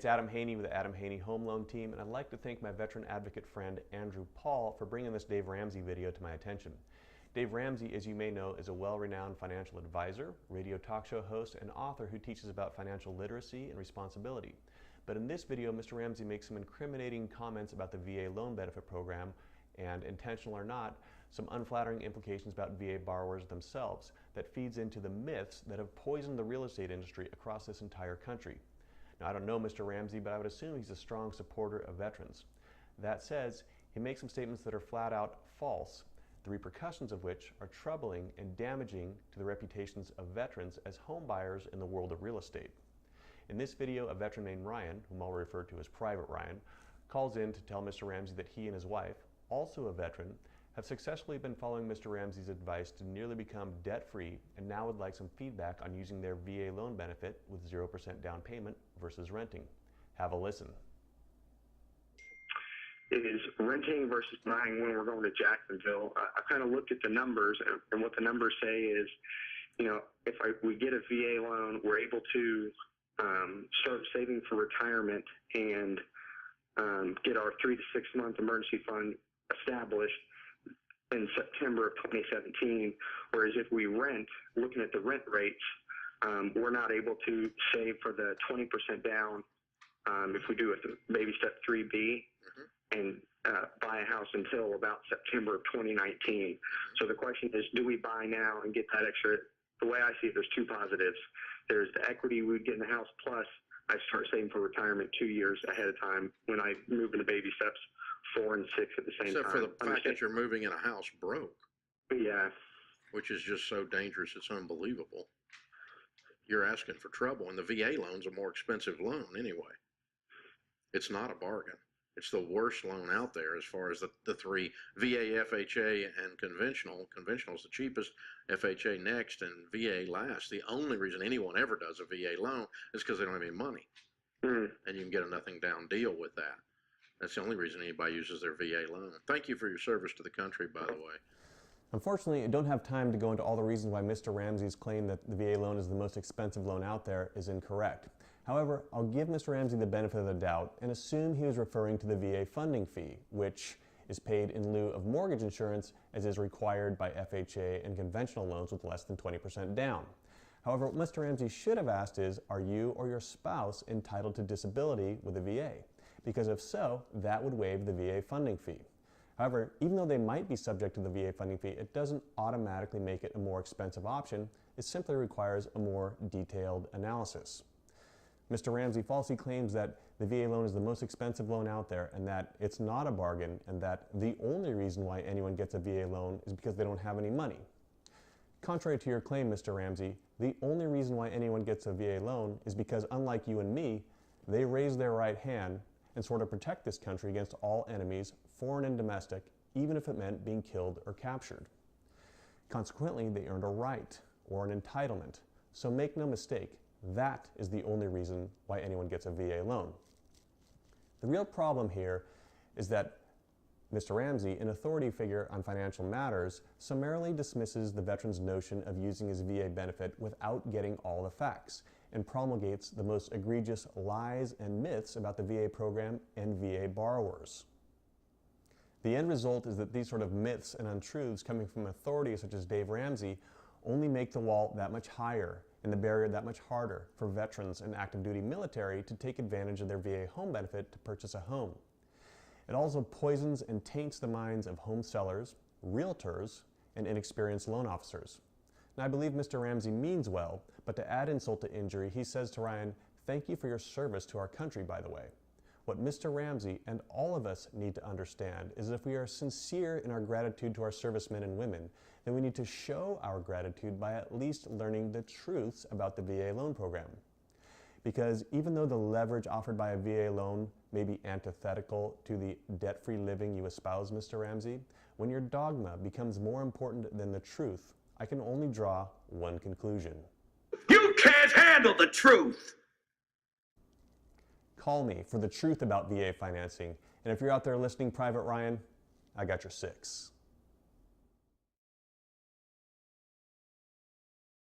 it's Adam Haney with the Adam Haney Home Loan Team, and I'd like to thank my veteran advocate friend Andrew Paul for bringing this Dave Ramsey video to my attention. Dave Ramsey, as you may know, is a well-renowned financial advisor, radio talk show host, and author who teaches about financial literacy and responsibility. But in this video, Mr. Ramsey makes some incriminating comments about the VA loan benefit program and, intentional or not, some unflattering implications about VA borrowers themselves that feeds into the myths that have poisoned the real estate industry across this entire country. Now, I don't know Mr. Ramsey, but I would assume he's a strong supporter of veterans. That said, he makes some statements that are flat out false, the repercussions of which are troubling and damaging to the reputations of veterans as home buyers in the world of real estate. In this video, a veteran named Ryan, whom I'll refer to as Private Ryan, calls in to tell Mr. Ramsey that he and his wife, also a veteran, have successfully been following Mr. Ramsey's advice to nearly become debt-free and now would like some feedback on using their VA loan benefit with 0% down payment versus renting. Have a listen. It is renting versus buying when we're going to Jacksonville. I kind of looked at the numbers, and what the numbers say is, you know, if we get a VA loan, we're able to start saving for retirement and get our 3 to 6 month emergency fund established in September of 2017, whereas if we rent, looking at the rent rates, we're not able to save for the 20% down if we do a baby step 3B and buy a house until about September of 2019. So the question is, do we buy now and get that extra? The way I see it, there's two positives. There's the equity we would get in the house, plus I start saving for retirement 2 years ahead of time when I move into baby steps 4 and 6 at the same time. Except for the fact that you're moving in a house broke. Yeah. Which is just so dangerous, it's unbelievable. You're asking for trouble, and the VA loan's a more expensive loan anyway. It's not a bargain. It's the worst loan out there as far as the three, VA, FHA, and conventional. Conventional is the cheapest, FHA next, and VA last. The only reason anyone ever does a VA loan is because they don't have any money. And you can get a nothing down deal with that. That's the only reason anybody uses their VA loan. Thank you for your service to the country, by the way. Unfortunately, I don't have time to go into all the reasons why Mr. Ramsey's claim that the VA loan is the most expensive loan out there is incorrect. However, I'll give Mr. Ramsey the benefit of the doubt and assume he was referring to the VA funding fee, which is paid in lieu of mortgage insurance as is required by FHA and conventional loans with less than 20% down. However, what Mr. Ramsey should have asked is, are you or your spouse entitled to disability with the VA? Because if so, that would waive the VA funding fee. However, even though they might be subject to the VA funding fee, it doesn't automatically make it a more expensive option. It simply requires a more detailed analysis. Mr. Ramsey falsely claims that the VA loan is the most expensive loan out there and that it's not a bargain and that the only reason why anyone gets a VA loan is because they don't have any money. Contrary to your claim, Mr. Ramsey, the only reason why anyone gets a VA loan is because, unlike you and me, they raise their right hand and sort of protect this country against all enemies, foreign and domestic, even if it meant being killed or captured. Consequently, they earned a right or an entitlement. So make no mistake, that is the only reason why anyone gets a VA loan. The real problem here is that Mr. Ramsey, an authority figure on financial matters, summarily dismisses the veteran's notion of using his VA benefit without getting all the facts and promulgates the most egregious lies and myths about the VA program and VA borrowers. The end result is that these sort of myths and untruths coming from authorities such as Dave Ramsey only make the wall that much higher and the barrier that much harder for veterans and active duty military to take advantage of their VA home benefit to purchase a home. It also poisons and taints the minds of home sellers, realtors, and inexperienced loan officers. Now, I believe Mr. Ramsey means well, but to add insult to injury, he says to Ryan, "Thank you for your service to our country, by the way." What Mr. Ramsey and all of us need to understand is that if we are sincere in our gratitude to our servicemen and women, then we need to show our gratitude by at least learning the truths about the VA loan program. Because even though the leverage offered by a VA loan may be antithetical to the debt-free living you espouse, Mr. Ramsey, when your dogma becomes more important than the truth, I can only draw one conclusion. You can't handle the truth! Call me for the truth about VA financing, and if you're out there listening, Private Ryan, I got your 6.